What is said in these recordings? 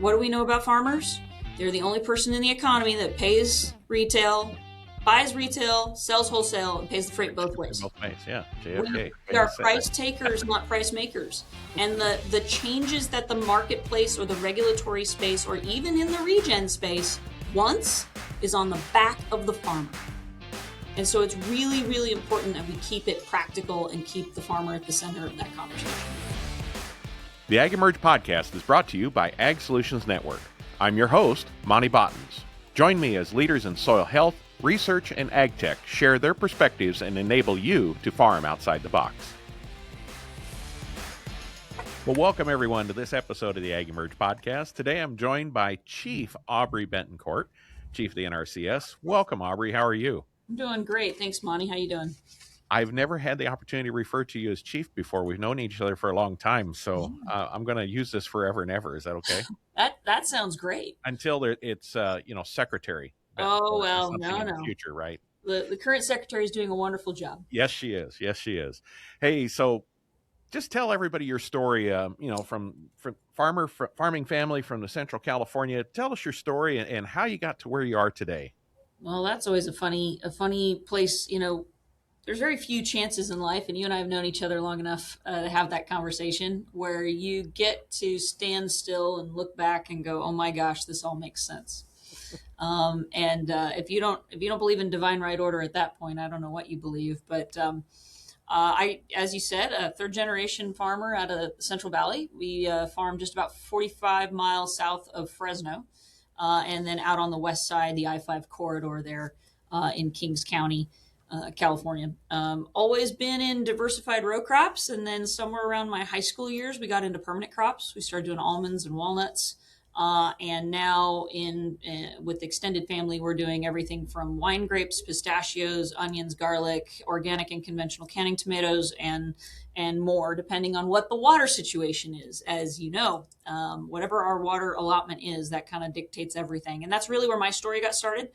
what do we know about farmers? They're the only person in the economy that pays retail, buys retail, sells wholesale, and pays the freight both ways. Both ways, yeah. JFK. We are price takers, not price makers. And the changes that the marketplace or the regulatory space or even in the regen space wants is on the back of the farmer. And so it's really, really important that we keep it practical and keep the farmer at the center of that conversation. The AgEmerge podcast is brought to you by Ag Solutions Network. I'm your host, Monte Bottens. Join me as leaders in soil health, research, and ag tech share their perspectives and enable you to farm outside the box. Well, welcome everyone to this episode of the AgEmerge podcast. Today I'm joined by Chief Aubrey Bettencourt, Chief of the NRCS. Welcome, Aubrey. How are you? I'm doing great. Thanks, Monty. How you doing? I've never had the opportunity to refer to you as Chief before. We've known each other for a long time, so I'm going to use this forever and ever. Is that okay? That sounds great. Until it's Secretary. Oh, well, no. In the future, right? The current secretary is doing a wonderful job. Yes, she is. Hey, so just tell everybody your story. From farming family from the Central California. Tell us your story and how you got to where you are today. Well, that's always a funny place. There's very few chances in life, and you and I have known each other long enough to have that conversation where you get to stand still and look back and go, "Oh my gosh, this all makes sense." If you don't believe in divine right order at that point, I don't know what you believe. But I, as you said, a third generation farmer out of the Central Valley. We farm just about 45 miles south of Fresno. And then out on the west side, the I-5 corridor there in Kings County, California. Always been in diversified row crops. And then somewhere around my high school years, we got into permanent crops. We started doing almonds and walnuts. And now with extended family, we're doing everything from wine grapes, pistachios, onions, garlic, organic and conventional canning tomatoes, and more, depending on what the water situation is. As you know, whatever our water allotment is, that kind of dictates everything. And that's really where my story got started.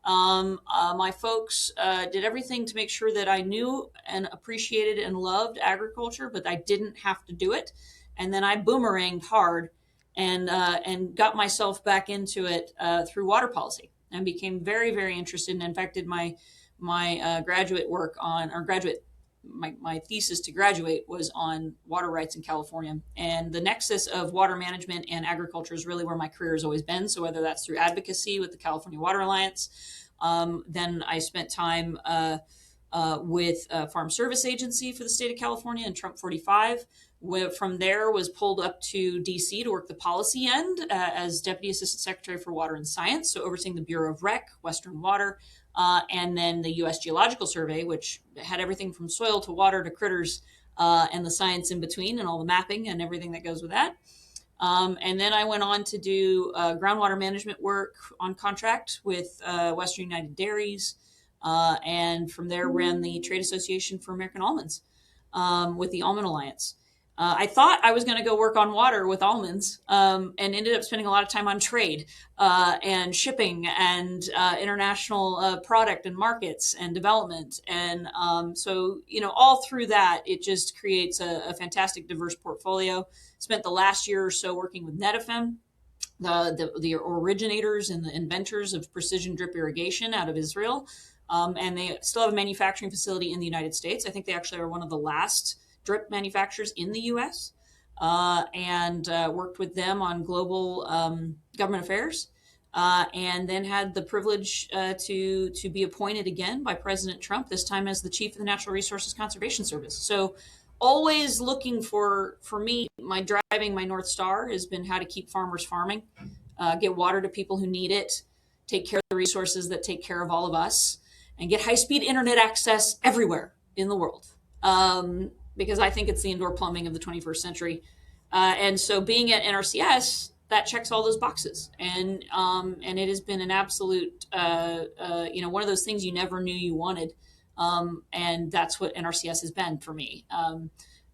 My folks did everything to make sure that I knew and appreciated and loved agriculture, but I didn't have to do it. And then I boomeranged hard and got myself back into it through water policy and became very, very interested. And in fact, did my graduate work my thesis to graduate was on water rights in California. And the nexus of water management and agriculture is really where my career has always been. So whether that's through advocacy with the California Water Alliance, then I spent time with Farm Service Agency for the state of California and Trump 45. From there was pulled up to DC to work the policy end as Deputy Assistant Secretary for Water and Science, so overseeing the Bureau of Rec, Western Water, and then the U.S. Geological Survey, which had everything from soil to water to critters and the science in between and all the mapping and everything that goes with that. And then I went on to do groundwater management work on contract with Western United Dairies, and from there ran the Trade Association for American Almonds with the Almond Alliance. I thought I was going to go work on water with almonds and ended up spending a lot of time on trade and shipping and international product and markets and development. And so, all through that, it just creates a fantastic, diverse portfolio. Spent the last year or so working with Redefine, the originators and the inventors of precision drip irrigation out of Israel. And they still have a manufacturing facility in the United States. I think they actually are one of the last drip manufacturers in the U.S. And worked with them on global government affairs, and then had the privilege to be appointed again by President Trump, this time as the Chief of the Natural Resources Conservation Service. So always looking for me, my North Star has been how to keep farmers farming, get water to people who need it, take care of the resources that take care of all of us, and get high-speed internet access everywhere in the world. Because I think it's the indoor plumbing of the 21st century. And so being at NRCS, that checks all those boxes. And it has been an absolute, one of those things you never knew you wanted. And that's what NRCS has been for me.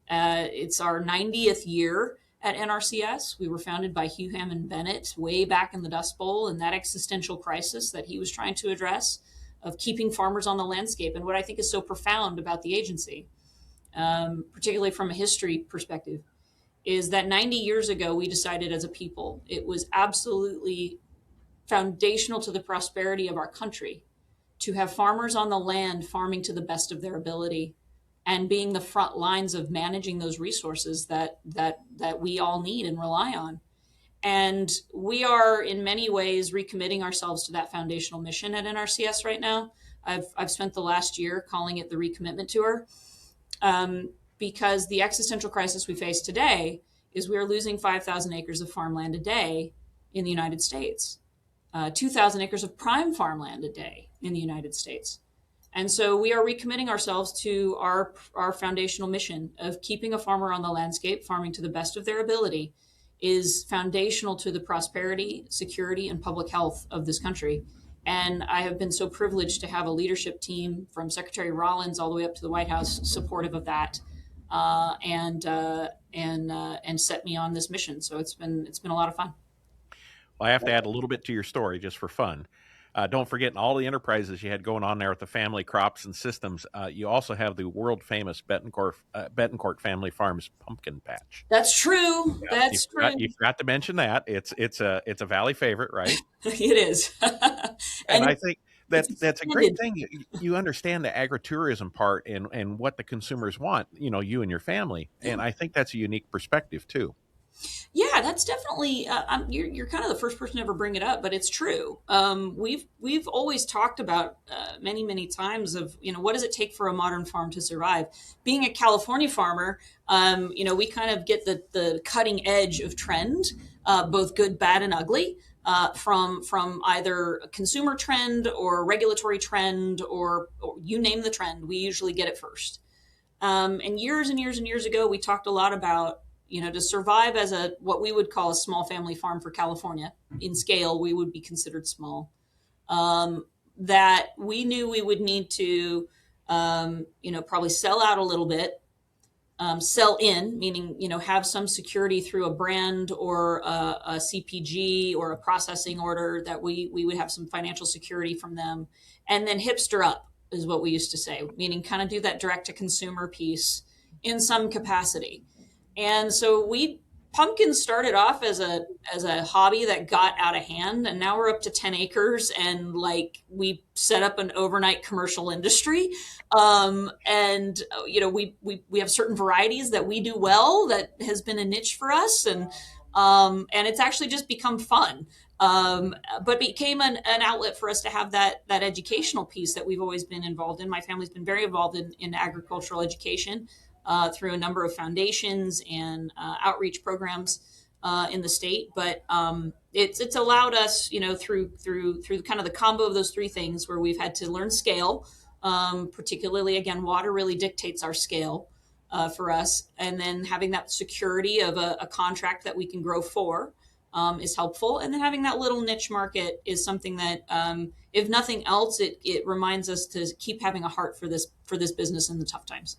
It's our 90th year at NRCS. We were founded by Hugh Hammond Bennett way back in the Dust Bowl, and that existential crisis that he was trying to address of keeping farmers on the landscape. And what I think is so profound about the agency, particularly from a history perspective, is that 90 years ago, we decided as a people, it was absolutely foundational to the prosperity of our country to have farmers on the land farming to the best of their ability and being the front lines of managing those resources that we all need and rely on. And we are in many ways recommitting ourselves to that foundational mission at NRCS right now. I've spent the last year calling it the recommitment tour, because the existential crisis we face today is we are losing 5,000 acres of farmland a day in the United States, 2,000 acres of prime farmland a day in the United States. And so we are recommitting ourselves to our foundational mission of keeping a farmer on the landscape, farming to the best of their ability, is foundational to the prosperity, security, and public health of this country. And I have been so privileged to have a leadership team from Secretary Rollins all the way up to the White House supportive of that, and set me on this mission. So it's been a lot of fun. Well, I have to add a little bit to your story just for fun. Don't forget all the enterprises you had going on there with the family crops and systems. You also have the world famous Bettencourt Family Farms pumpkin patch. That's true. Yeah, That's true. You forgot to mention that. It's a Valley favorite, right? It is. And I think that's a great thing. You understand the agritourism part and what the consumers want. You and your family, and I think that's a unique perspective too. Yeah, that's definitely. You're kind of the first person to ever bring it up, but it's true. We've always talked about many times of what does it take for a modern farm to survive. Being a California farmer, we kind of get the cutting edge of trend, both good, bad, and ugly. From either a consumer trend or regulatory trend or you name the trend, we usually get it first. And years and years and years ago, we talked a lot about to survive as what we would call a small family farm for California. In scale, we would be considered small. That we knew we would need to, probably sell out a little bit, sell in, meaning, have some security through a brand or a CPG or a processing order that we would have some financial security from them. And then hipster up is what we used to say, meaning kind of do that direct to consumer piece in some capacity. And so pumpkins started off as a hobby that got out of hand, and now we're up to 10 acres, and we set up an overnight commercial industry. We have certain varieties that we do well that has been a niche for us, and it's actually just become fun. But became an outlet for us to have that educational piece that we've always been involved in. My family's been very involved in agricultural education. Through a number of foundations and outreach programs in the state, but it's allowed us, through kind of the combo of those three things, where we've had to learn scale. Particularly, again, water really dictates our scale for us, and then having that security of a contract that we can grow for is helpful, and then having that little niche market is something that, if nothing else, it reminds us to keep having a heart for this business in the tough times.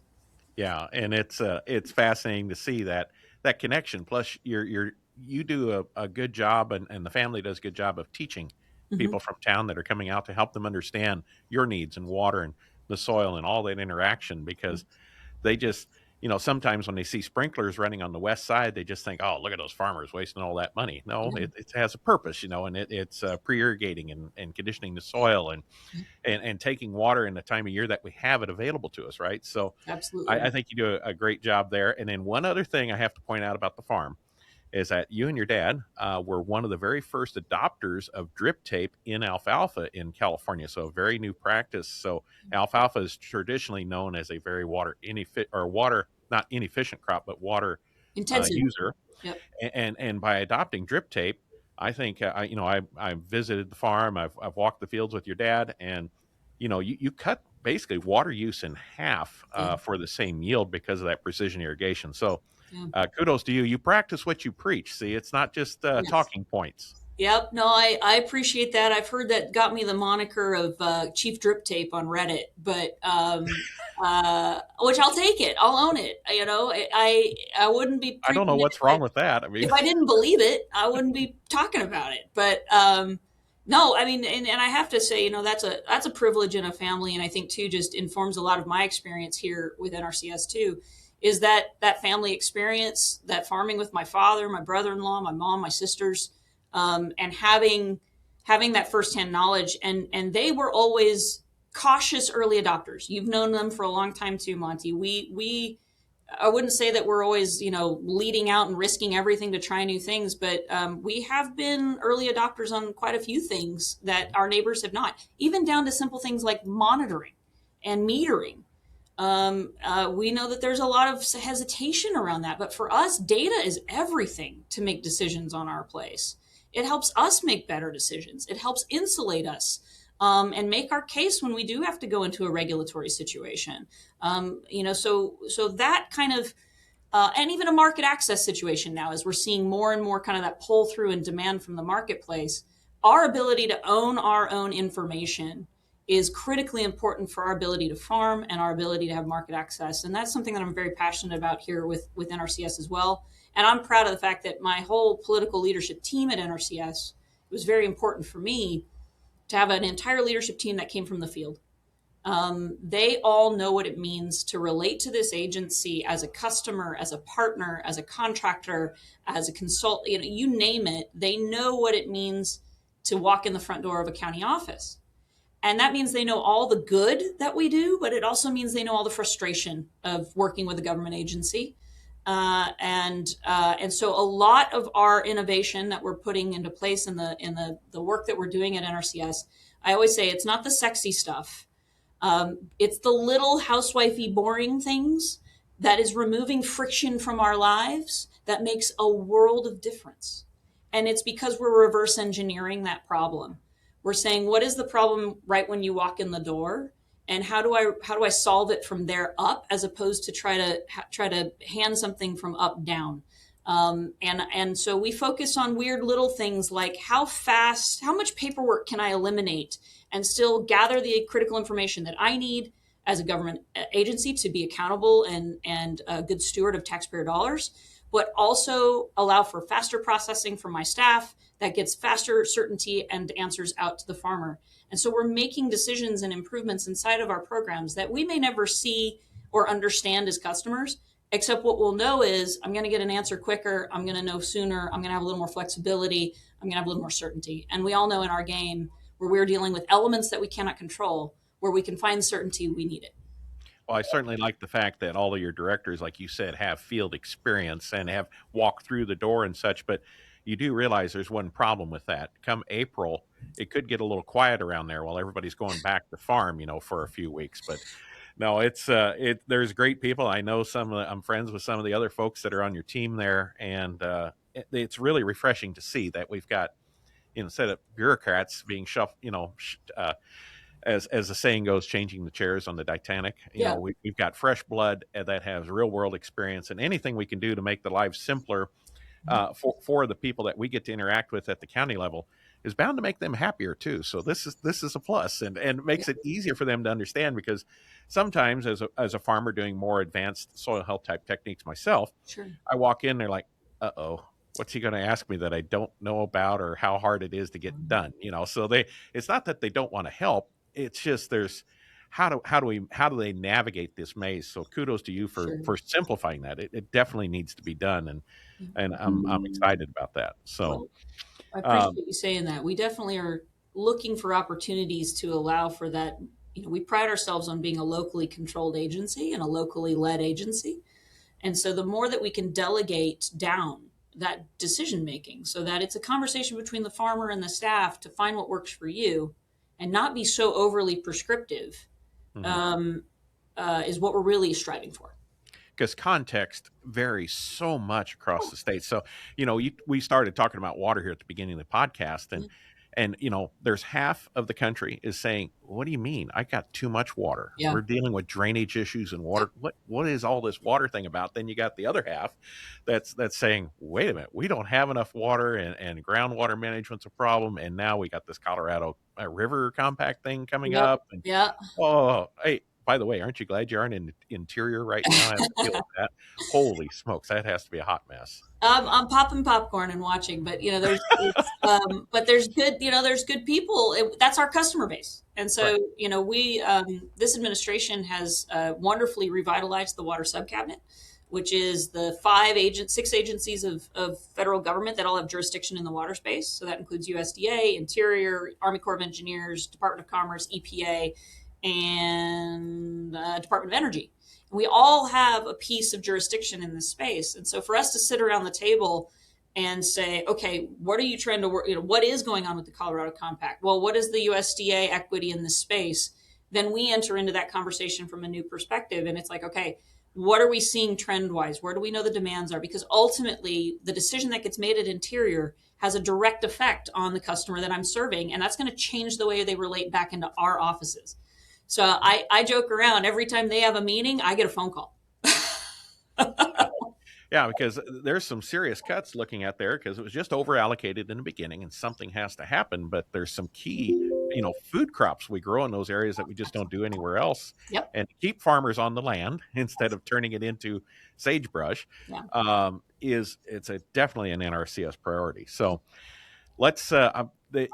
Yeah, and it's fascinating to see that connection. Plus, you do a good job, and the family does a good job of teaching people from town that are coming out to help them understand your needs and water and the soil and all that interaction, because they just, sometimes when they see sprinklers running on the west side, they just think, oh, look at those farmers wasting all that money. No, it has a purpose, and it's pre-irrigating and conditioning the soil and taking water in the time of year that we have it available to us, right? So absolutely, I think you do a great job there. And then one other thing I have to point out about the farm is that you and your dad were one of the very first adopters of drip tape in alfalfa in California. So a very new practice. So alfalfa is traditionally known as a very not inefficient crop, but water intensive user. Yep. And by adopting drip tape, I think I visited the farm. I've walked the fields with your dad, and you cut basically water use in half for the same yield because of that precision irrigation. So kudos to you. You practice what you preach. See, it's not just talking points. Yep. No, I appreciate that. I've heard that got me the moniker of Chief Drip Tape on Reddit, but which I'll take it. I'll own it. I wouldn't be. I don't know what's wrong with that. I mean, if I didn't believe it, I wouldn't be talking about it. But no, I mean, and I have to say, that's a privilege in a family, and I think too just informs a lot of my experience here with NRCS too. is that family experience, that farming with my father, my brother-in-law, my mom, my sisters, and having that firsthand knowledge. And they were always cautious early adopters. You've known them for a long time too, Monty. We I wouldn't say that we're always, leading out and risking everything to try new things, but we have been early adopters on quite a few things that our neighbors have not, even down to simple things like monitoring and metering. We know that there's a lot of hesitation around that, but for us, data is everything to make decisions on our place. It helps us make better decisions. It helps insulate us, and make our case when we do have to go into a regulatory situation. So that kind of, and even a market access situation now, as we're seeing more and more kind of that pull through and demand from the marketplace, our ability to own our own information is critically important for our ability to farm and our ability to have market access. And that's something that I'm very passionate about here with NRCS as well. And I'm proud of the fact that my whole political leadership team at NRCS, it was very important for me to have an entire leadership team that came from the field. They all know what it means to relate to this agency as a customer, as a partner, as a contractor, as a consultant, you name it. They know what it means to walk in the front door of a county office. And that means they know all the good that we do, but it also means they know all the frustration of working with a government agency. And so a lot of our innovation that we're putting into place in the work that we're doing at NRCS, I always say it's not the sexy stuff. It's the little housewifey boring things that is removing friction from our lives that makes a world of difference. And it's because we're reverse engineering that problem. We're saying, what is the problem right when you walk in the door? And how do I solve it from there up, as opposed to try to hand something from up down? And so we focus on weird little things like how much paperwork can I eliminate and still gather the critical information that I need as a government agency to be accountable and a good steward of taxpayer dollars, but also allow for faster processing for my staff that gets faster certainty and answers out to the farmer. And so we're making decisions and improvements inside of our programs that we may never see or understand as customers, except what we'll know is I'm going to get an answer quicker. I'm going to know sooner. I'm going to have a little more flexibility. I'm going to have a little more certainty. And we all know in our game where we're dealing with elements that we cannot control, where we can find certainty, we need it. Well, I certainly like the fact that all of your directors, like you said, have field experience and have walked through the door and such. But you do realize there's one problem with that. Come April, it could get a little quiet around there while everybody's going back to farm, for a few weeks. But no, there's great people. I know I'm friends with some of the other folks that are on your team there, and it's really refreshing to see that we've got, instead of bureaucrats being shoved, as the saying goes, changing the chairs on the Titanic. We've got fresh blood that has real world experience, and anything we can do to make the lives simpler for the people that we get to interact with at the county level is bound to make them happier too. So this is a plus, and it makes it easier for them to understand, because sometimes as a farmer doing more advanced soil health type techniques myself, Sure. I walk in, they're like, uh-oh, what's he going to ask me that I don't know about, or how hard it is to get done? So it's not that they don't want to help. It's just there's how do they navigate this maze? So kudos to you for simplifying that. It definitely needs to be done, and I'm excited about that. So I appreciate you saying that. We definitely are looking for opportunities to allow for that. We pride ourselves on being a locally controlled agency and a locally led agency. And so the more that we can delegate down that decision making, so that it's a conversation between the farmer and the staff to find what works for you and not be so overly prescriptive, is what we're really striving for. Because context varies so much across the state. So, we started talking about water here at the beginning of the podcast, and there's half of the country is saying, what do you mean? I got too much water. Yeah. We're dealing with drainage issues and water. What is all this water thing about? Then you got the other half that's saying, wait a minute, we don't have enough water, and groundwater management's a problem. And now we got this Colorado River compact thing coming up. And, oh, hey, by the way, aren't you glad you aren't in the interior right now? I have to deal with that. Holy smokes, that has to be a hot mess. I'm popping popcorn and watching, but but there's good, there's good people. That's our customer base, and Right. so we this administration has wonderfully revitalized the water subcabinet, which is the six agencies of federal government that all have jurisdiction in the water space. So that includes USDA, Interior, Army Corps of Engineers, Department of Commerce, EPA, and Department of Energy. We all have a piece of jurisdiction in this space. And so for us to sit around the table and say, okay, what are you trying to work, what is going on with the Colorado Compact? Well, what is the USDA equity in this space? Then we enter into that conversation from a new perspective. And it's like, okay, what are we seeing trend wise? Where do we know the demands are? Because ultimately the decision that gets made at Interior has a direct effect on the customer that I'm serving. And that's going to change the way they relate back into our offices. So I joke around every time they have a meeting, I get a phone call. Yeah, because there's some serious cuts looking at there because it was just over allocated in the beginning and something has to happen. But there's some key, food crops we grow in those areas that we just don't do anywhere else. Yep. And to keep farmers on the land instead of turning it into sagebrush Yeah. it's definitely an NRCS priority. So let's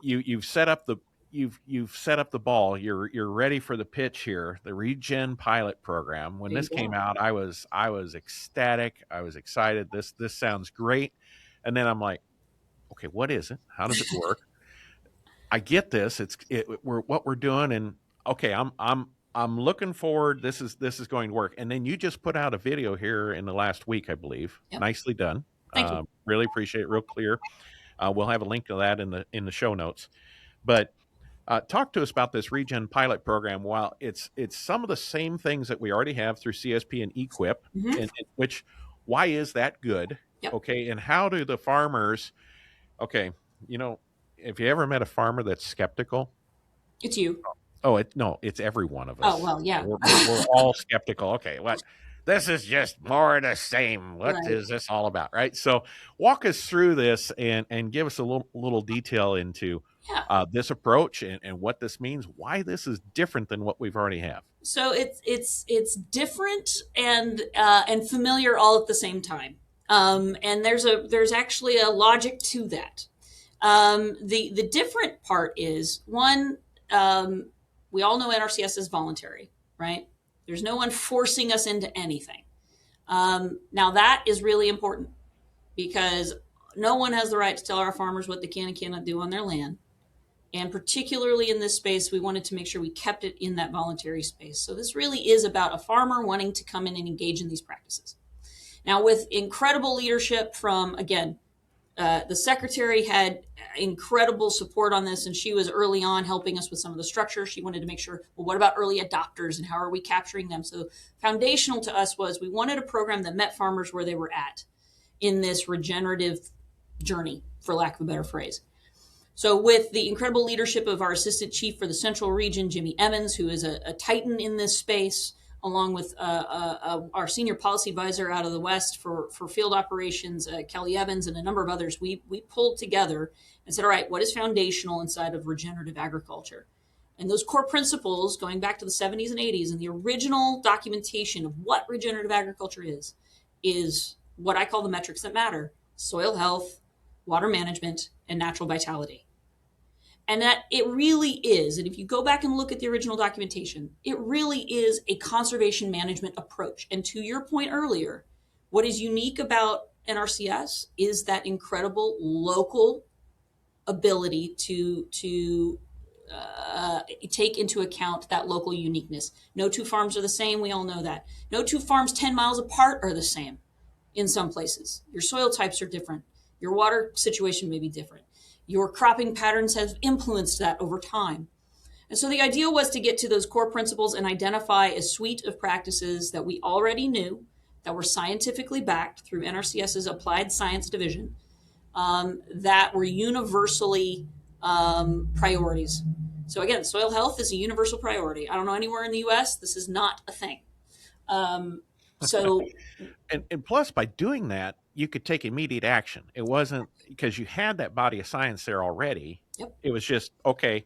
you've set up the ball. You're ready for the pitch here. The regen pilot program. When this came out, I was ecstatic. I was excited. This sounds great. And then I'm like, okay, what is it? How does it work? I get this. We're what we're doing, and okay, I'm looking forward. This is going to work. And then you just put out a video here in the last week, I believe. Yep. Nicely done. Thank you. Really appreciate it. Real clear. We'll have a link to that in the show notes. But talk to us about this regen pilot program. While it's some of the same things that we already have through CSP and EQIP, and why is that good? Yep. Okay, and how do the farmers? Okay, if you ever met a farmer that's skeptical, It's you. Oh, it's every one of us. Oh, well, yeah. We're all skeptical. Okay, what? This is just more of the same. What is this all about, right? So walk us through this and give us a little detail into this approach and what this means, why this is different than what we've already have. So it's different and familiar all at the same time. And there's actually a logic to that. The different part is one, we all know NRCS is voluntary, right? There's no one forcing us into anything. Now that is really important because no one has the right to tell our farmers what they can and cannot do on their land. And particularly in this space, we wanted to make sure we kept it in that voluntary space. So this really is about a farmer wanting to come in and engage in these practices. Now, with incredible leadership from, again, the secretary had incredible support on this, and she was early on helping us with some of the structure. She wanted to make sure, well, what about early adopters and how are we capturing them? So foundational to us was we wanted a program that met farmers where they were at in this regenerative journey, for lack of a better phrase. So with the incredible leadership of our assistant chief for the central region, Jimmy Emmons, who is a titan in this space, along with our senior policy advisor out of the West for field operations, Kelly Evans, and a number of others, we pulled together and said, all right, what is foundational inside of regenerative agriculture? And those core principles, going back to the 70s and 80s, and the original documentation of what regenerative agriculture is what I call the metrics that matter: soil health, water management, and natural vitality. And that it really is, and if you go back and look at the original documentation, it really is a conservation management approach. And to your point earlier, what is unique about NRCS is that incredible local ability to take into account that local uniqueness. No two farms are the same. We all know that. No two farms 10 miles apart are the same in some places. Your soil types are different. Your water situation may be different. Your cropping patterns have influenced that over time. And so the idea was to get to those core principles and identify a suite of practices that we already knew, that were scientifically backed through NRCS's Applied Science Division, that were universally priorities. So again, soil health is a universal priority. I don't know anywhere in the U.S. this is not a thing. And plus, by doing that, you could take immediate action. It wasn't because you had that body of science there already. Yep. It was just, okay,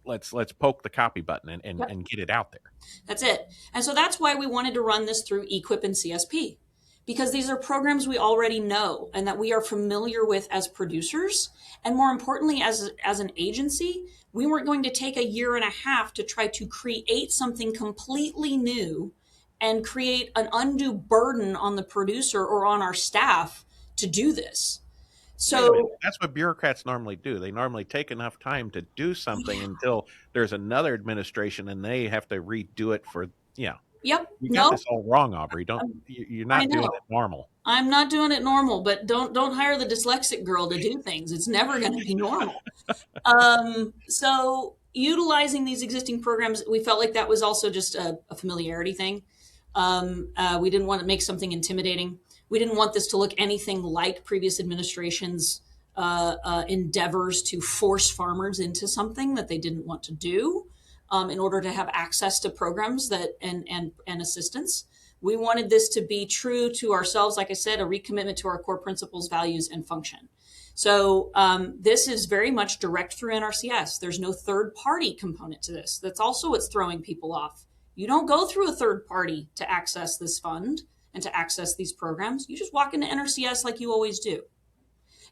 let's poke the copy button and, Yep. and get it out there. That's it. And so that's why we wanted to run this through EQIP and CSP, because these are programs we already know and that we are familiar with as producers. And more importantly, as an agency, we weren't going to take a year and a half to try to create something completely new and create an undue burden on the producer or on our staff to do this. Wait a minute. So, That's what bureaucrats normally do. They normally take enough time to do something until there's another administration and they have to redo it for, yep, you got no, this all wrong, Aubrey. You're I not doing know. it normal. I'm not doing it normal, but don't hire the dyslexic girl to do things. It's never going to be normal. So utilizing these existing programs, we felt like that was also just a familiarity thing. We didn't want to make something intimidating. We didn't want this to look anything like previous administrations' endeavors to force farmers into something that they didn't want to do in order to have access to programs that and assistance. We wanted this to be true to ourselves, like I said, a recommitment to our core principles, values, and function. So this is very much direct through NRCS. There's no third party component to this. That's also what's throwing people off. You don't go through a third party to access this fund and to access these programs. You just walk into NRCS like you always do.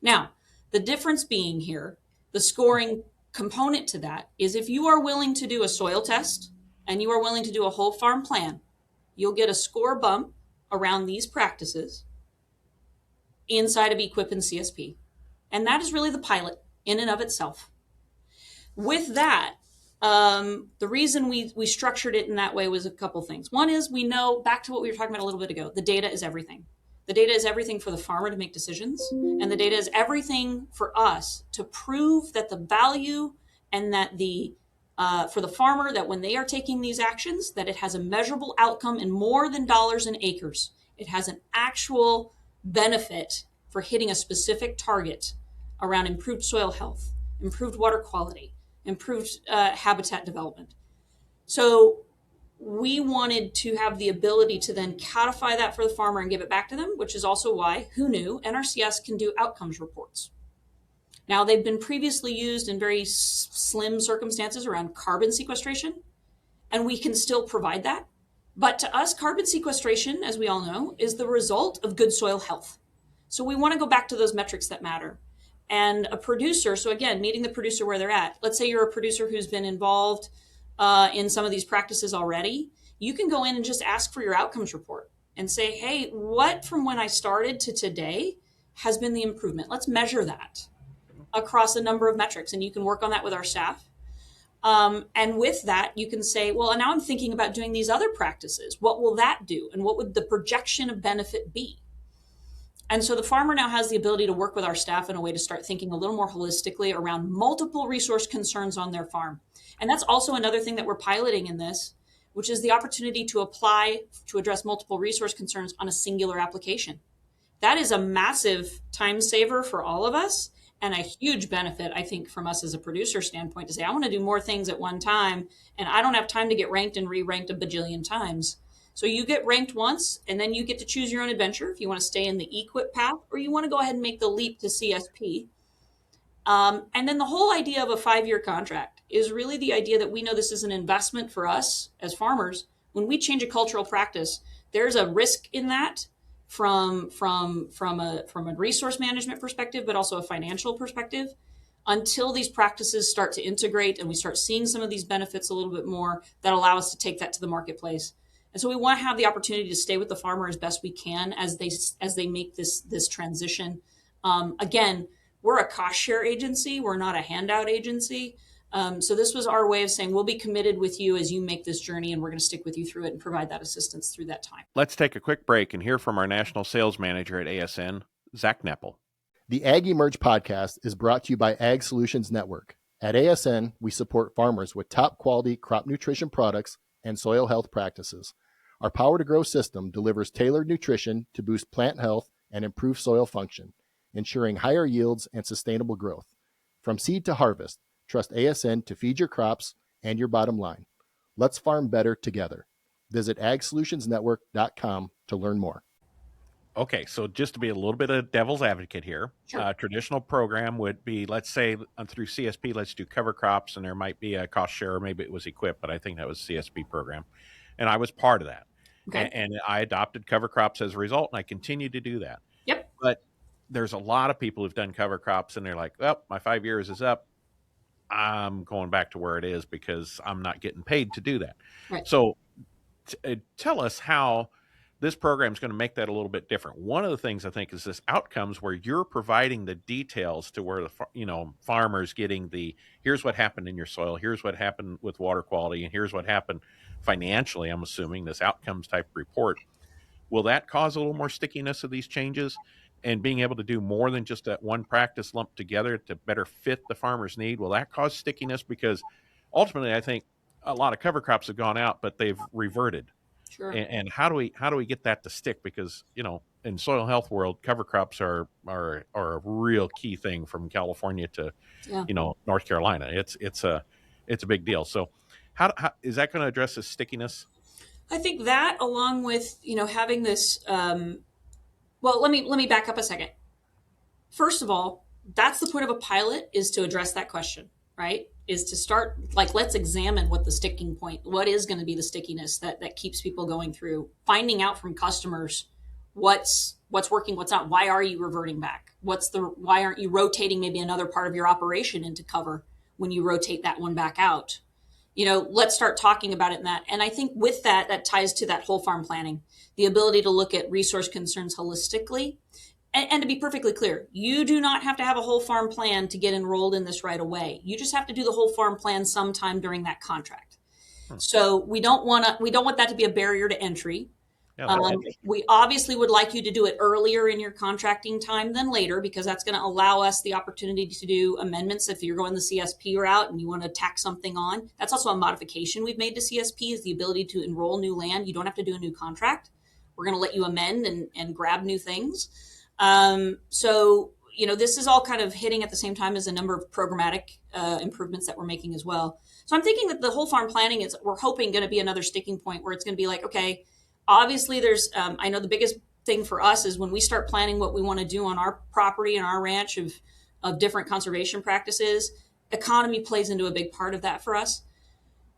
Now, the difference being here, the scoring component to that is if you are willing to do a soil test and you are willing to do a whole farm plan, you'll get a score bump around these practices inside of EQIP and CSP. And that is really the pilot in and of itself. With that, the reason we structured it in that way was a couple things. One is we know, back to what we were talking about a little bit ago, the data is everything. The data is everything for the farmer to make decisions, and the data is everything for us to prove that the value and that the for the farmer, that when they are taking these actions, that it has a measurable outcome in more than dollars and acres. It has an actual benefit for hitting a specific target around improved soil health, improved water quality, improved habitat development. So we wanted to have the ability to then codify that for the farmer and give it back to them, which is also why, who knew, NRCS can do outcomes reports. Now, they've been previously used in very slim circumstances around carbon sequestration, and we can still provide that. But to us, carbon sequestration, as we all know, is the result of good soil health. So we want to go back to those metrics that matter. And a producer, so again, meeting the producer where they're at. Let's say you're a producer who's been involved in some of these practices already. You can go in and just ask for your outcomes report and say, hey, what from when I started to today has been the improvement? Let's measure that across a number of metrics, and you can work on that with our staff. And with that, you can say, well, now I'm thinking about doing these other practices. What will that do? And what would the projection of benefit be? And so the farmer now has the ability to work with our staff in a way to start thinking a little more holistically around multiple resource concerns on their farm. And that's also another thing that we're piloting in this, which is the opportunity to apply to address multiple resource concerns on a singular application. That is a massive time saver for all of us and a huge benefit, I think, from us as a producer standpoint to say, I want to do more things at one time, and I don't have time to get ranked and re-ranked a bajillion times. So you get ranked once, and then you get to choose your own adventure if you want to stay in the EQIP path, or you want to go ahead and make the leap to CSP. And then the whole idea of a 5-year contract is really the idea that we know this is an investment for us as farmers. When we change a cultural practice, there's a risk in that from a resource management perspective, but also a financial perspective. Until these practices start to integrate and we start seeing some of these benefits a little bit more, that allow us to take that to the marketplace. And so we want to have the opportunity to stay with the farmer as best we can as they make this transition. Again, we're a cost share agency. We're not a handout agency. So this was our way of saying we'll be committed with you as you make this journey, and we're going to stick with you through it and provide that assistance through that time. Let's take a quick break and hear from our national sales manager at ASN, Zach Neppel. The AgEmerge podcast is brought to you by Ag Solutions Network. At ASN, we support farmers with top quality crop nutrition products and soil health practices. Our Power to Grow system delivers tailored nutrition to boost plant health and improve soil function, ensuring higher yields and sustainable growth. From seed to harvest, trust ASN to feed your crops and your bottom line. Let's farm better together. Visit agsolutionsnetwork.com to learn more. Okay, so just to be a little bit of devil's advocate here, Sure. traditional program would be, let's say through CSP, let's do cover crops, and there might be a cost share, or maybe it was EQIP, but I think that was CSP program, and I was part of that, Okay. and I adopted cover crops as a result, and I continue to do that. Yep. But there's a lot of people who've done cover crops, and they're like, "Well, my 5 years is up. I'm going back to where it is because I'm not getting paid to do that." Right. So tell us how this program is going to make that a little bit different. One of the things I think is this outcomes where you're providing the details to where the farmers getting the, here's what happened in your soil, here's what happened with water quality, and here's what happened financially. I'm assuming this outcomes type report. Will that cause a little more stickiness of these changes and being able to do more than just that one practice lumped together to better fit the farmer's need? Will that cause stickiness? Because ultimately, I think a lot of cover crops have gone out, but they've reverted. Sure. And how do we get that to stick? Because in soil health world, cover crops are a real key thing from California to Yeah. North Carolina. It's a big deal. So how is that going to address the stickiness? I think that, along with having this. Well, let me back up a second. First of all, that's the point of a pilot, is to address that question, right? Is to start, like, let's examine what the sticking point, what is going to be the stickiness that keeps people going through, finding out from customers what's working, what's not. Why are you reverting back? Why aren't you rotating maybe another part of your operation into cover when you rotate that one back out? Let's start talking about it in that. And I think with that ties to that whole farm planning, the ability to look at resource concerns holistically. And to be perfectly clear, you do not have to have a whole farm plan to get enrolled in this right away. You just have to do the whole farm plan sometime during that contract. So we don't want that to be a barrier to entry. Yeah, We obviously would like you to do it earlier in your contracting time than later, because that's going to allow us the opportunity to do amendments if you're going the CSP route and you want to tack something on. That's also a modification we've made to CSP, is the ability to enroll new land. You don't have to do a new contract. We're going to let you amend and grab new things. So this is all kind of hitting at the same time as a number of programmatic improvements that we're making as well. So I'm thinking that the whole farm planning is, we're hoping, going to be another sticking point where it's going to be like, okay, obviously there's, I know the biggest thing for us is when we start planning what we want to do on our property and our ranch of different conservation practices, economy plays into a big part of that for us.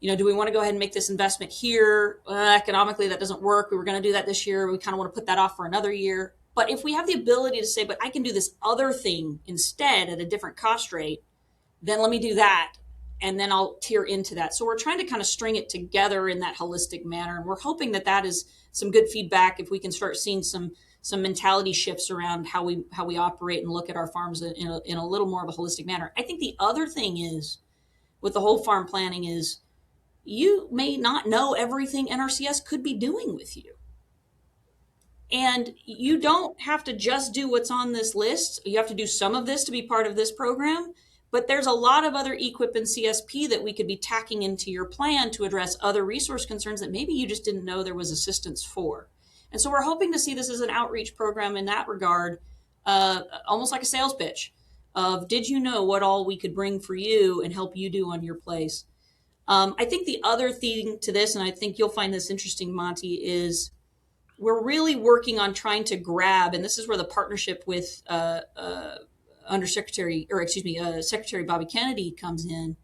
Do we want to go ahead and make this investment here? Economically, that doesn't work. We were going to do that this year. We kind of want to put that off for another year. But if we have the ability to say, but I can do this other thing instead at a different cost rate, then let me do that. And then I'll tier into that. So we're trying to kind of string it together in that holistic manner. And we're hoping that is some good feedback, if we can start seeing some mentality shifts around how we operate and look at our farms in a little more of a holistic manner. I think the other thing is, with the whole farm planning, is you may not know everything NRCS could be doing with you. And you don't have to just do what's on this list. You have to do some of this to be part of this program. But there's a lot of other EQIP and CSP that we could be tacking into your plan to address other resource concerns that maybe you just didn't know there was assistance for. And so we're hoping to see this as an outreach program in that regard, almost like a sales pitch of, did you know what all we could bring for you and help you do on your place? I think the other thing to this, and I think you'll find this interesting, Monty, is we're really working on trying to grab, and this is where the partnership with Secretary Bobby Kennedy comes in,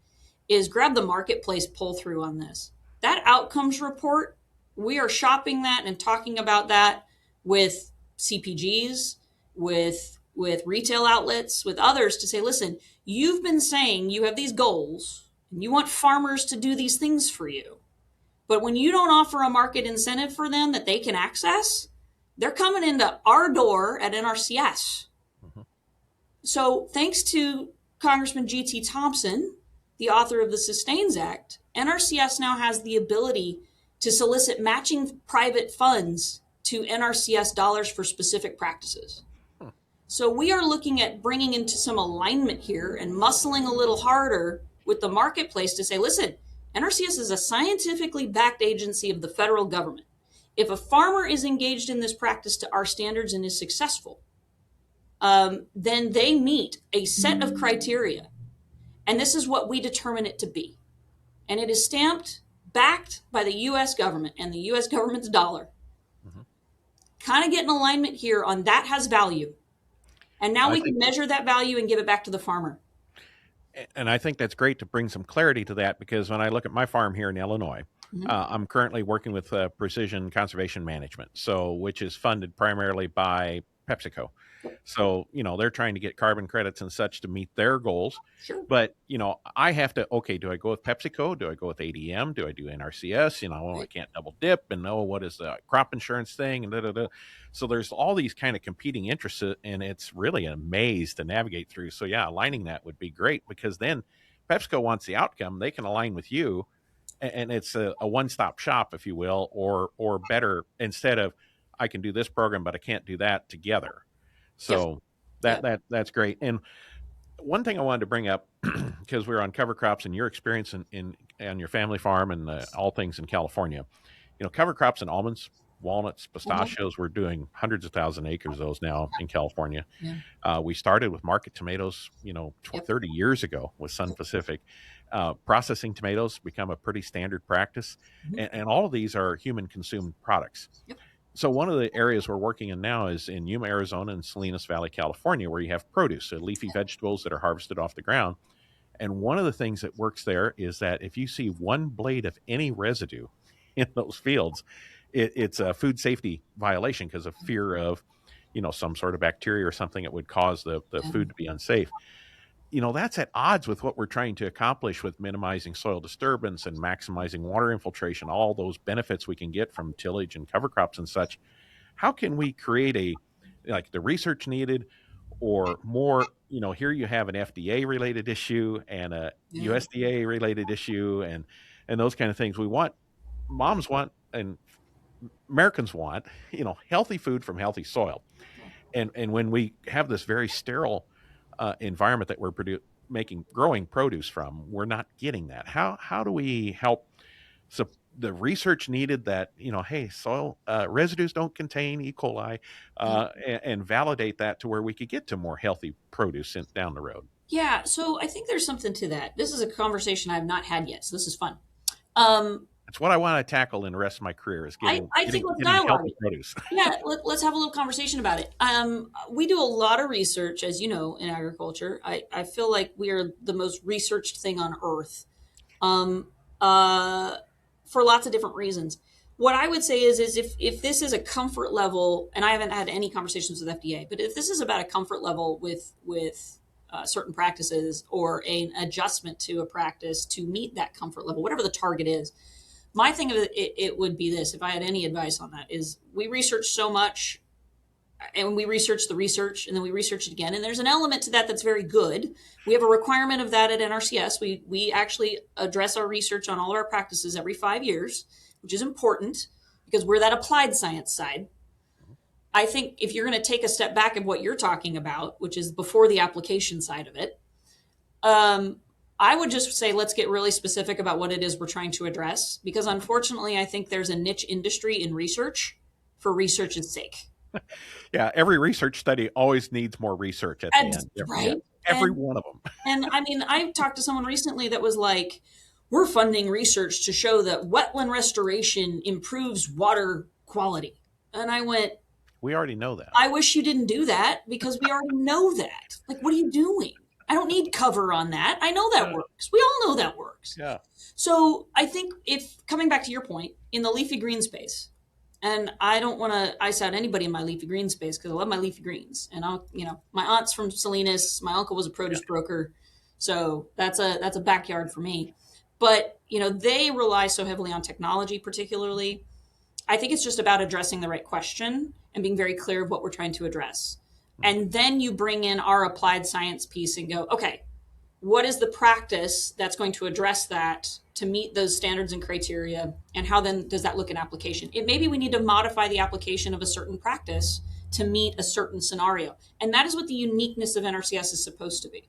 is grab the marketplace pull through on this. That outcomes report, we are shopping that and talking about that with CPGs, with retail outlets, with others, to say, listen, you've been saying you have these goals and you want farmers to do these things for you. But when you don't offer a market incentive for them that they can access, they're coming into our door at NRCS. Mm-hmm. So thanks to Congressman G.T. Thompson, the author of the Sustains Act, NRCS now has the ability to solicit matching private funds to NRCS dollars for specific practices. So we are looking at bringing into some alignment here and muscling a little harder with the marketplace to say, listen, NRCS is a scientifically backed agency of the federal government. If a farmer is engaged in this practice to our standards and is successful, then they meet a set of criteria. And this is what we determine it to be. And it is stamped, backed by the U.S. government and the U.S. government's dollar. Mm-hmm. kind of get an alignment here on that has value. And now we can measure that value and give it back to the farmer. And I think that's great to bring some clarity to that, because when I look at my farm here in Illinois, I'm currently working with Precision Conservation Management, which is funded primarily by PepsiCo. So, they're trying to get carbon credits and such to meet their goals. Sure. But, I have to, do I go with PepsiCo? Do I go with ADM? Do I do NRCS? Right. I can't double dip, and what is the crop insurance thing? And So there's all these kind of competing interests, and it's really a maze to navigate through. So yeah, aligning that would be great, because then PepsiCo wants the outcome. They can align with you, and it's a one-stop shop, if you will, or better, instead of I can do this program, but I can't do that together. So that's great. And one thing I wanted to bring up, because we're on cover crops and your experience on your family farm and all things in California, cover crops and almonds, walnuts, pistachios, we're doing hundreds of thousand acres of those now in California. We started with market tomatoes, 30 years ago with Sun Pacific. Processing tomatoes become a pretty standard practice, and all of these are human consumed products. So one of the areas we're working in now is in Yuma, Arizona, and Salinas Valley, California, where you have produce, so leafy vegetables that are harvested off the ground. And one of the things that works there is that if you see one blade of any residue in those fields, it's a food safety violation, because of fear of, some sort of bacteria or something that would cause the food to be unsafe. That's at odds with what we're trying to accomplish with minimizing soil disturbance and maximizing water infiltration, all those benefits we can get from tillage and cover crops and such. How can we create the research needed, or more, here you have an FDA related issue and a USDA related issue and those kind of things. Moms want, and Americans want, healthy food from healthy soil. And when we have this very sterile environment that we're growing produce from, we're not getting that. How do we help the research needed that, hey, soil residues don't contain E. coli, and validate that to where we could get to more healthy produce down the road? Yeah, so I think there's something to that. This is a conversation I've not had yet, so this is fun. It's what I want to tackle in the rest of my career, is getting healthy produce. Yeah, let's have a little conversation about it. We do a lot of research, as you know, in agriculture. I feel like we are the most researched thing on earth, for lots of different reasons. What I would say is if this is a comfort level, and I haven't had any conversations with FDA, but if this is about a comfort level with certain practices, or an adjustment to a practice to meet that comfort level, whatever the target is, my thing of it would be this, if I had any advice on that, is we research so much, and we research the research, and then we research it again. And there's an element to that that's very good. We have a requirement of that at NRCS. We actually address our research on all of our practices every 5 years, which is important because we're that applied science side. I think if you're going to take a step back of what you're talking about, which is before the application side of it, I would just say, let's get really specific about what it is we're trying to address, because unfortunately, I think there's a niche industry in research for research's sake. Yeah, every research study always needs more research at the end. Right. Every one of them. And I mean, I talked to someone recently that was like, we're funding research to show that wetland restoration improves water quality. And I went, we already know that. I wish you didn't do that, because we already know that. Like, what are you doing? I don't need cover on that. I know that works. We all know that works. Yeah. So I think, if coming back to your point, in the leafy green space, and I don't want to ice out anybody in my leafy green space, because I love my leafy greens. And my aunt's from Salinas. My uncle was a produce broker. So that's a backyard for me. But, they rely so heavily on technology, particularly. I think it's just about addressing the right question and being very clear of what we're trying to address. And then you bring in our applied science piece and go, okay, what is the practice that's going to address that to meet those standards and criteria? And how then does that look in application? Maybe we need to modify the application of a certain practice to meet a certain scenario. And that is what the uniqueness of NRCS is supposed to be.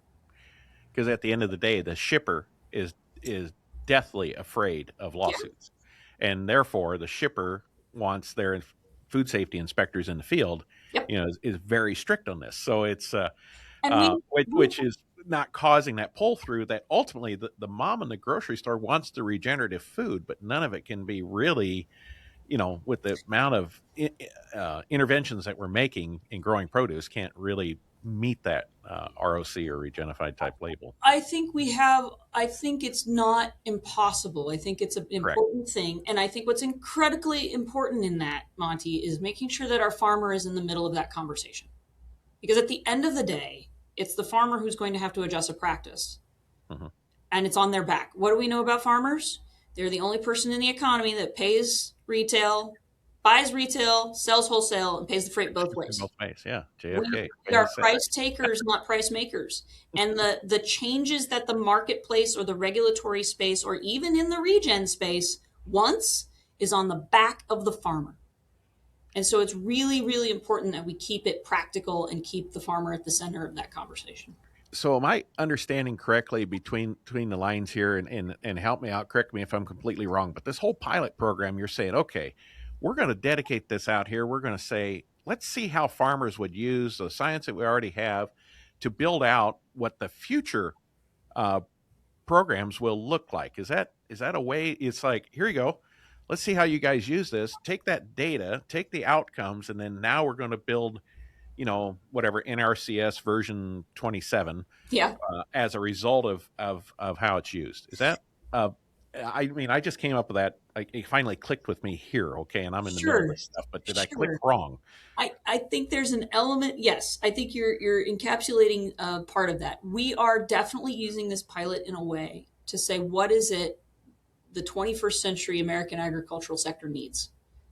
Because at the end of the day, the shipper is deathly afraid of lawsuits. Yeah. And therefore, the shipper wants their food safety inspectors in the field, is very strict on this. So it's which is not causing that pull through that ultimately the mom in the grocery store wants the regenerative food, but none of it can be really, with the amount of interventions that we're making in growing produce, can't really meet that ROC or regenified type label. I think it's not impossible. I think it's an Correct. important thing. And I think what's incredibly important in that, Monty, is making sure that our farmer is in the middle of that conversation. Because at the end of the day, it's the farmer who's going to have to adjust a practice. Mm-hmm. And it's on their back. What do we know about farmers? They're the only person in the economy that pays retail, buys retail, sells wholesale, and pays the freight both ways. Both ways, yeah. JFK. We are price takers, not price makers. And the changes that the marketplace or the regulatory space or even in the regen space wants is on the back of the farmer. And so it's really, really important that we keep it practical and keep the farmer at the center of that conversation. So am I understanding correctly between the lines here, and help me out, correct me if I'm completely wrong, but this whole pilot program, you're saying, okay, we're going to dedicate this out here. We're going to say, let's see how farmers would use the science that we already have to build out what the future programs will look like. Is that a way? It's like, here you go. Let's see how you guys use this. Take that data, take the outcomes, and then now we're going to build whatever NRCS version 27, as a result of how it's used. Is that, I just came up with that. It finally clicked with me here. Okay. And I'm in the middle of this stuff, but did I click wrong? I think there's an element. Yes. I think you're encapsulating part of that. We are definitely using this pilot in a way to say, what is it the 21st century American agricultural sector needs?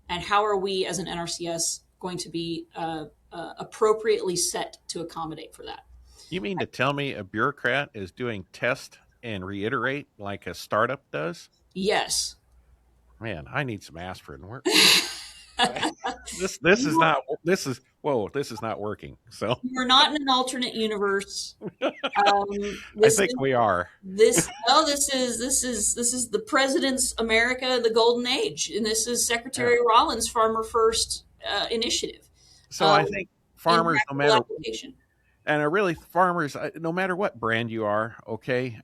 And how are we as an NRCS going to be appropriately set to accommodate for that? You mean to tell me a bureaucrat is doing test and reiterate like a startup does? Yes. Man, I need some aspirin. This is not working. So we're not in an alternate universe. I think we are. This is the president's America, the golden age, and this is Secretary Rollins' Farmer First initiative. So I think farmers, no matter farmers, no matter what brand you are, okay,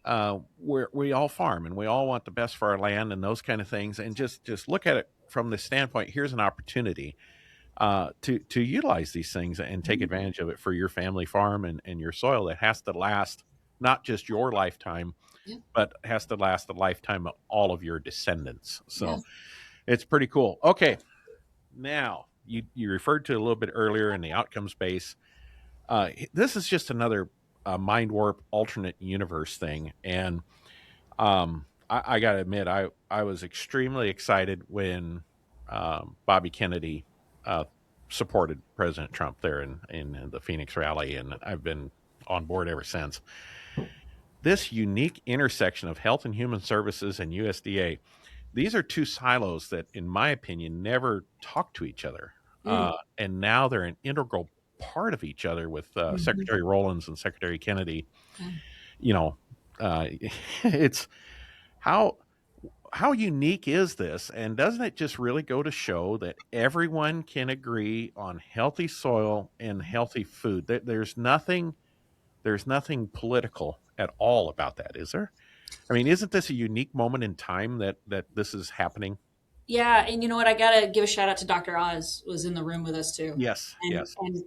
we all farm and we all want the best for our land and those kind of things. And just look at it from the standpoint, here's an opportunity to utilize these things and take advantage of it for your family farm and your soil that has to last not just your lifetime, but has to last the lifetime of all of your descendants. So it's pretty cool. Okay. Now, you referred to a little bit earlier in the outcomes base. This is just another mind warp alternate universe thing. And I got to admit, I was extremely excited when Bobby Kennedy supported President Trump there in the Phoenix rally. And I've been on board ever since. This unique intersection of health and human services and USDA, these are two silos that, in my opinion, never talk to each other. And now they're an integral part of each other with Secretary Rollins and Secretary Kennedy. It's how unique is this? And doesn't it just really go to show that everyone can agree on healthy soil and healthy food? There's nothing political at all about that, is there? I mean, isn't this a unique moment in time that this is happening? Yeah, and you know what? I gotta give a shout out to Dr. Oz, was in the room with us too. Yes,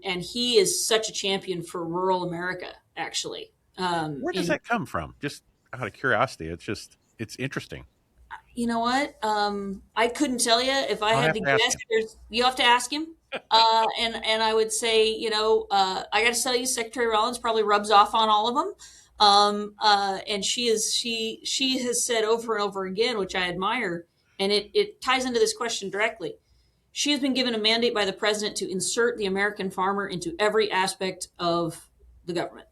and he is such a champion for rural America. Actually, where does that come from? Just out of curiosity, it's interesting. You know what? I couldn't tell you if I had to guess. You have to ask him. And I would say, I got to tell you, Secretary Rollins probably rubs off on all of them. And she has said over and over again, which I admire, and it ties into this question directly. She has been given a mandate by the president to insert the American farmer into every aspect of the government.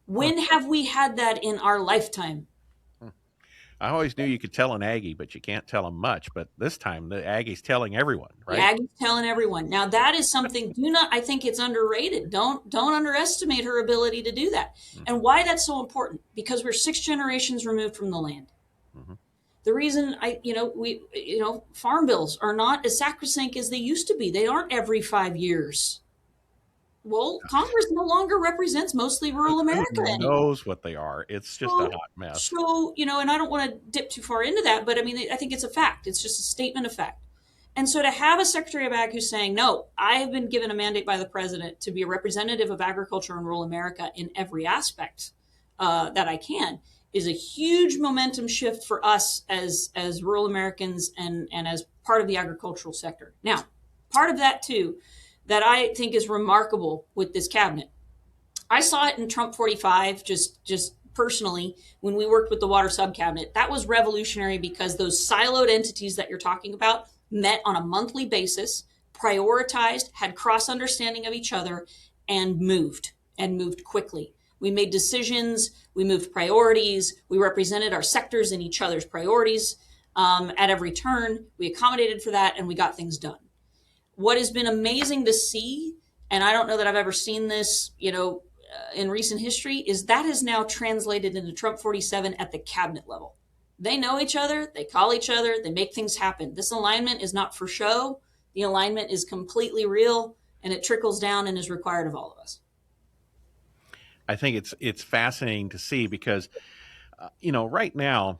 When have we had that in our lifetime? I always knew you could tell an Aggie, but you can't tell them much. But this time, the Aggie's telling everyone, right? The Aggie's telling everyone. Now, that is something. I think it's underrated. Don't underestimate her ability to do that. And why that's so important? Because we're 6 generations removed from the land. Mm-hmm. The reason farm bills are not as sacrosanct as they used to be. They aren't every 5 years. Well, Congress no longer represents mostly rural Who America anymore. knows what they are? It's just a So, hot mess. and I don't want to dip too far into that, but I mean, I think it's a fact. It's just a statement of fact. And so to have a Secretary of Ag who's saying, no, I have been given a mandate by the president to be a representative of agriculture in rural America in every aspect that I can, is a huge momentum shift for us as rural Americans and as part of the agricultural sector. Now, part of that too, that I think is remarkable with this cabinet, I saw it in Trump 45 just personally when we worked with the water sub cabinet. That was revolutionary because those siloed entities that you're talking about met on a monthly basis, prioritized, had cross understanding of each other, and moved quickly. We made decisions, we moved priorities, we represented our sectors in each other's priorities at every turn. We accommodated for that, and we got things done. What has been amazing to see, and I don't know that I've ever seen this, in recent history, is that has now translated into Trump 47 at the cabinet level. They know each other, they call each other, they make things happen. This alignment is not for show. The alignment is completely real, and it trickles down and is required of all of us. I think it's fascinating to see because, right now,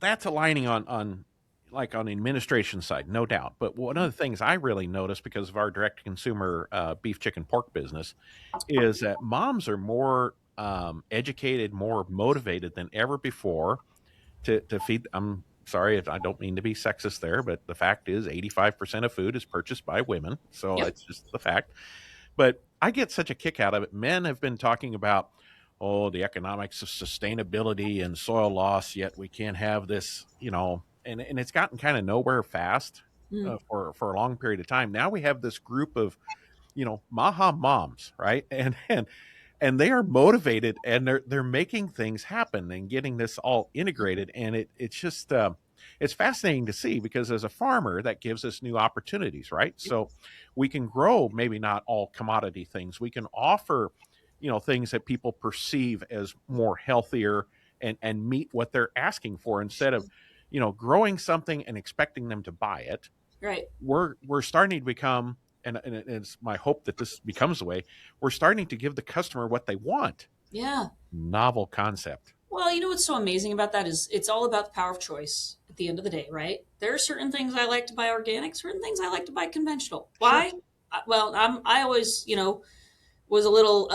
that's aligning on like on the administration side, no doubt. But one of the things I really noticed because of our direct to consumer beef, chicken, pork business is that moms are more educated, more motivated than ever before to feed. I'm sorry if I don't mean to be sexist there, but the fact is 85% of food is purchased by women. So Yep. it's just the fact. But I get such a kick out of it. Men have been talking about, the economics of sustainability and soil loss, yet we can't have this, and it's gotten kind of nowhere fast Mm. for a long period of time. Now we have this group of, Maha moms, right? And they are motivated and they're making things happen and getting this all integrated. And it's just, it's fascinating to see because as a farmer, that gives us new opportunities, right? So we can grow maybe not all commodity things. We can offer, things that people perceive as more healthier and meet what they're asking for instead of, growing something and expecting them to buy it. Right. We're starting to become, and it's my hope that this becomes the way, we're starting to give the customer what they want. Yeah. Novel concept. Well, what's so amazing about that is it's all about the power of choice at the end of the day, right? There are certain things I like to buy organic, certain things I like to buy conventional. Why? Sure. Well, I always, was a little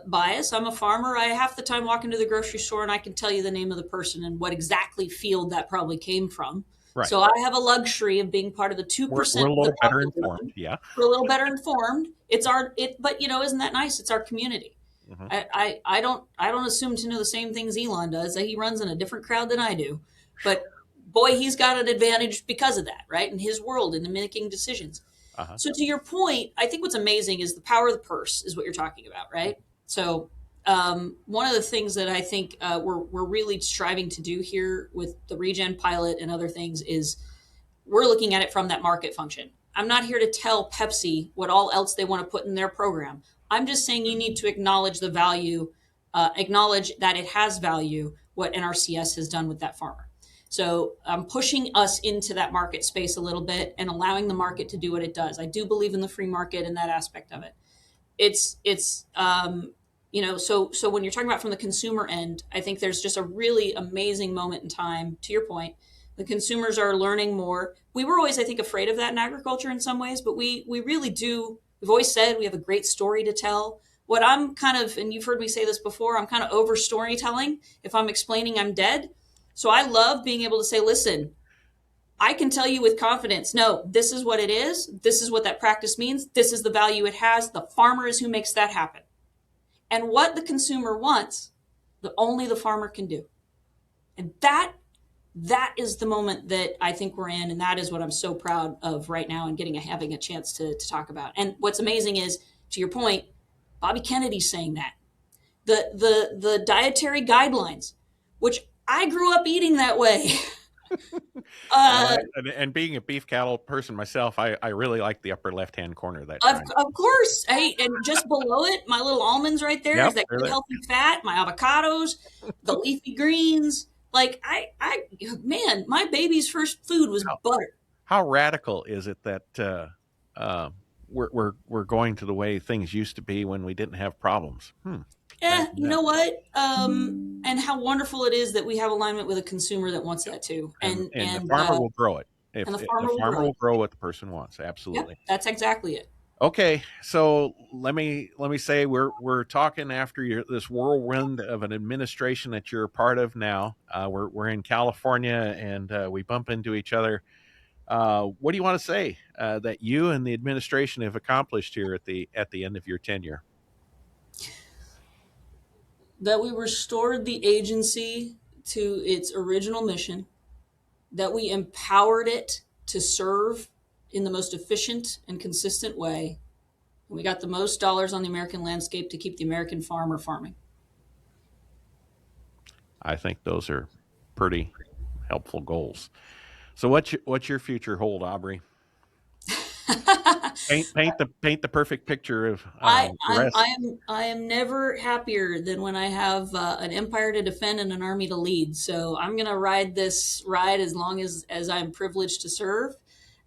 biased. I'm a farmer. I half the time walk into the grocery store and I can tell you the name of the person and what exactly field that probably came from. Right. So I have a luxury of being part of the 2% We're a of the little better population. informed. Yeah. We're a little better informed. But isn't that nice? It's our community. Mm-hmm. I don't assume to know the same things Elon does. He runs in a different crowd than I do, but boy, he's got an advantage because of that, right? In his world and in making decisions. Uh-huh. So to your point, I think what's amazing is the power of the purse is what you're talking about, right? So one of the things that I think we're really striving to do here with the regen pilot and other things is we're looking at it from that market function. I'm not here to tell Pepsi what all else they want to put in their program. I'm just saying you need to acknowledge the value, acknowledge that it has value, what NRCS has done with that farmer. So I'm pushing us into that market space a little bit and allowing the market to do what it does. I do believe in the free market and that aspect of it. So when you're talking about from the consumer end, I think there's just a really amazing moment in time. To your point, the consumers are learning more. We were always, I think, afraid of that in agriculture in some ways, but we really do. We've always said we have a great story to tell. What I'm kind of, and you've heard me say this before, I'm kind of over storytelling. If I'm explaining, I'm dead. So I love being able to say, listen, I can tell you with confidence, no, this is what it is. This is what that practice means. This is the value it has. The farmer is who makes that happen. And what the consumer wants, only the farmer can do. And that is the moment that I think we're in. And that is what I'm so proud of right now and having a chance to talk about. And what's amazing is, to your point, Bobby Kennedy's saying that. The dietary guidelines, which I grew up eating that way. And being a beef cattle person myself, I really like the upper left-hand corner of that. Of course. Hey, and just below it, my little almonds right there, Yep, is that good healthy fat, my avocados, the leafy greens. Like man, my baby's first food was butter. How radical is it that we're going to the way things used to be when we didn't have problems. Yeah, you Yeah. know what? And how wonderful it is that we have alignment with a consumer that wants that too, And the farmer will grow it. and the If the farmer will farmer grow will it. grow what the person wants, Yep, absolutely. that's exactly it. Okay, so let me say we're talking after this whirlwind of an administration that you're a part of now. We're in California, and we bump into each other. What do you want to say that you and the administration have accomplished here at the end of your tenure? That we restored the agency to its original mission, that we empowered it to serve in the most efficient and consistent way. And we got the most dollars on the American landscape to keep the American farmer farming. I think those are pretty helpful goals. So what's your future hold, Aubrey? Paint the perfect picture of the rest. I am never happier than when I have an empire to defend and an army to lead. So I'm going to ride this ride as long as I'm privileged to serve,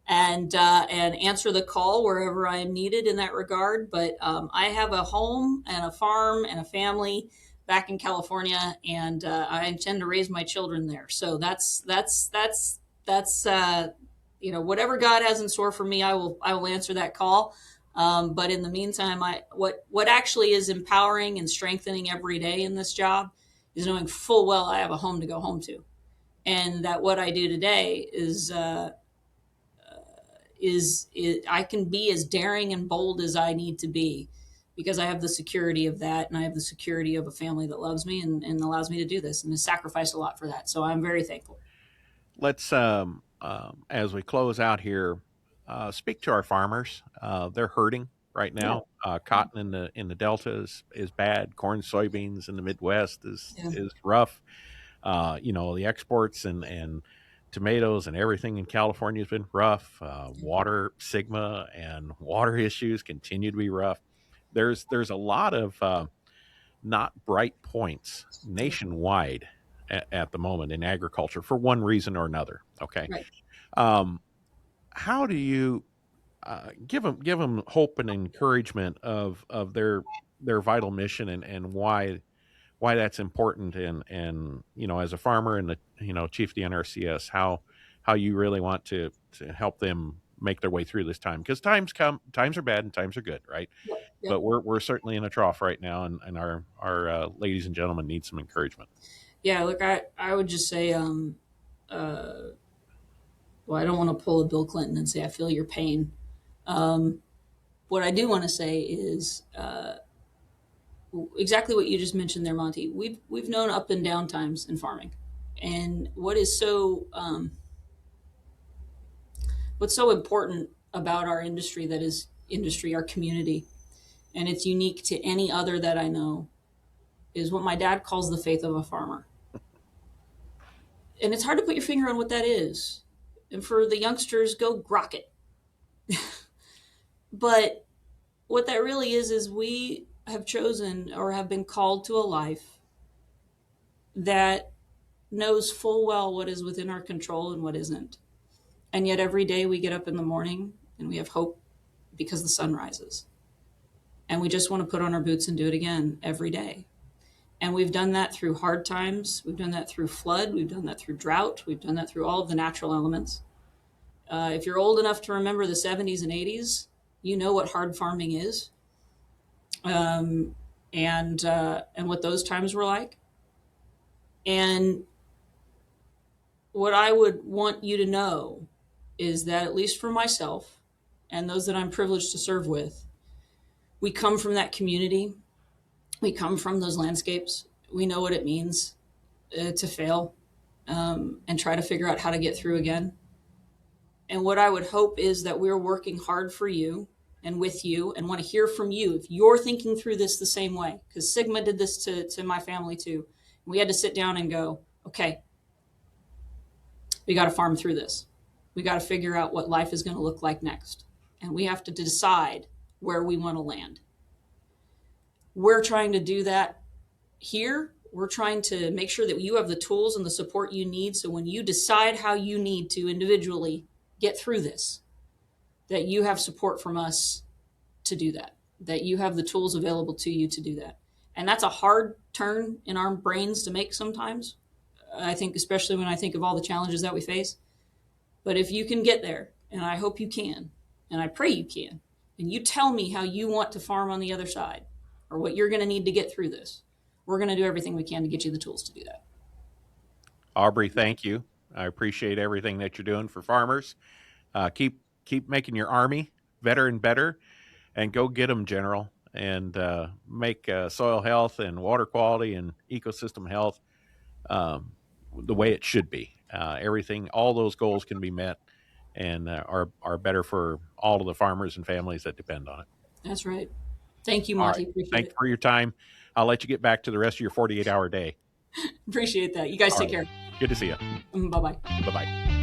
and answer the call wherever I am needed in that regard. But I have a home and a farm and a family back in California, and I intend to raise my children there. So that's whatever God has in store for me, I will answer that call. But in the meantime, what actually is empowering and strengthening every day in this job is knowing full well I have a home to go home to, and that what I do today is I can be as daring and bold as I need to be, because I have the security of that, and I have the security of a family that loves me and allows me to do this, and has sacrificed a lot for that. So I'm very thankful. Let's as we close out here, speak to our farmers. They're hurting right Yeah. now. Cotton in the Delta is bad. Corn, soybeans in the Midwest Yeah. is rough. The exports and tomatoes and everything in California has been rough. Water, Sigma, and water issues continue to be rough. There's a lot of not bright points nationwide at the moment in agriculture for one reason or another. Okay, Right. how do you give them hope and encouragement of their vital mission and why that's important, and as a farmer and the chief of the NRCS, how you really want to help them make their way through this time, because times are bad and times are good, right? Yep. Yep. But we're certainly in a trough right now, and our ladies and gentlemen need some encouragement. Yeah. Look, I would just say, well, I don't want to pull a Bill Clinton and say I feel your pain. Um, what I do want to say is exactly what you just mentioned there, Monty. We've known up and down times in farming, and what's so important about our industry, that is industry, our community, and it's unique to any other that I know, is what my dad calls the faith of a farmer. And it's hard to put your finger on what that is. And for the youngsters, go grok it. But what that really is we have chosen or have been called to a life that knows full well what is within our control and what isn't. And yet every day we get up in the morning and we have hope because the sun rises. And we just want to put on our boots and do it again every day. And we've done that through hard times. We've done that through flood. We've done that through drought. We've done that through all of the natural elements. If you're old enough to remember the 70s and 80s, you know what hard farming is, and what those times were like. And what I would want you to know is that, at least for myself and those that I'm privileged to serve with, we come from that community. We come from those landscapes. We know what it means to fail, and try to figure out how to get through again. And what I would hope is that we're working hard for you and with you, and want to hear from you if you're thinking through this the same way. Because Sigma did this to my family too. We had to sit down and go, okay, we got to farm through this. We got to figure out what life is going to look like next. And we have to decide where we want to land. We're trying to do that here. We're trying to make sure that you have the tools and the support you need, so when you decide how you need to individually get through this, that you have support from us to do that, that you have the tools available to you to do that. And that's a hard turn in our brains to make sometimes. I think, especially when I think of all the challenges that we face. But if you can get there, and I hope you can, and I pray you can, and you tell me how you want to farm on the other side, or what you're going to need to get through this, we're going to do everything we can to get you the tools to do that. Aubrey, thank you. I appreciate everything that you're doing for farmers. Keep making your Army better and better, and go get them, General, and make soil health and water quality and ecosystem health the way it should be. Everything, all those goals can be met and are better for all of the farmers and families that depend on it. That's right. Thank you, All Monte. right. Appreciate Thank you it. for your time. I'll let you get back to the rest of your 48-hour day. Appreciate that. You guys take care. Good to see you. Bye-bye. Bye-bye.